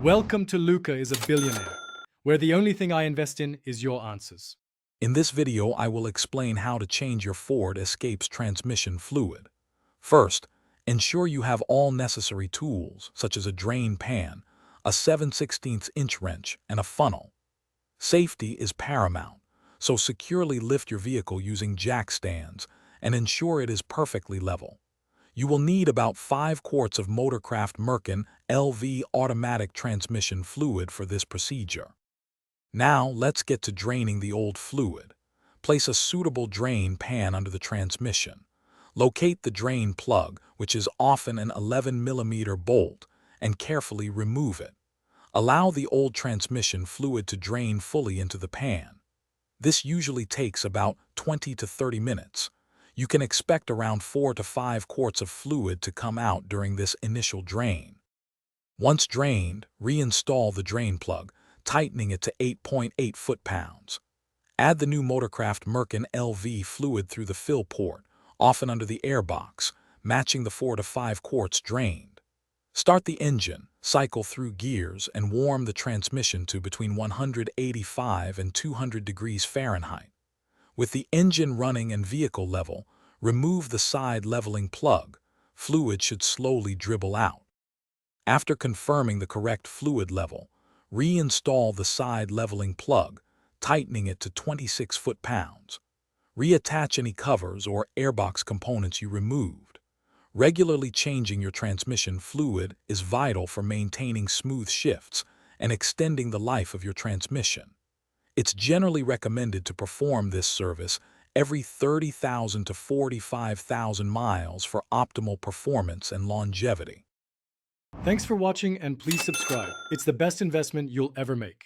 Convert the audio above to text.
Welcome to Luca is a Billionaire, where the only thing I invest in is your answers. In this video, I will explain how to change your Ford Escape's transmission fluid. First, ensure you have all necessary tools, such as a drain pan, a 7/16" wrench, and a funnel. Safety is paramount, so securely lift your vehicle using jack stands and ensure it is perfectly level. You will need about 5 quarts of Motorcraft Merkin LV automatic transmission fluid for this procedure. Now, let's get to draining the old fluid. Place a suitable drain pan under the transmission. Locate the drain plug, which is often an 11mm bolt, and carefully remove it. Allow the old transmission fluid to drain fully into the pan. This usually takes about 20 to 30 minutes. You can expect around 4 to 5 quarts of fluid to come out during this initial drain. Once drained, reinstall the drain plug, tightening it to 8.8 foot-pounds. Add the new Motorcraft Merkin LV fluid through the fill port, often under the airbox, matching the 4 to 5 quarts drained. Start the engine, cycle through gears, and warm the transmission to between 185 and 200 degrees Fahrenheit. With the engine running and vehicle level, remove the side leveling plug. Fluid should slowly dribble out. After confirming the correct fluid level, reinstall the side leveling plug, tightening it to 26 foot-pounds. Reattach any covers or airbox components you removed. Regularly changing your transmission fluid is vital for maintaining smooth shifts and extending the life of your transmission. It's generally recommended to perform this service every 30,000 to 45,000 miles for optimal performance and longevity. Thanks for watching and please subscribe. It's the best investment you'll ever make.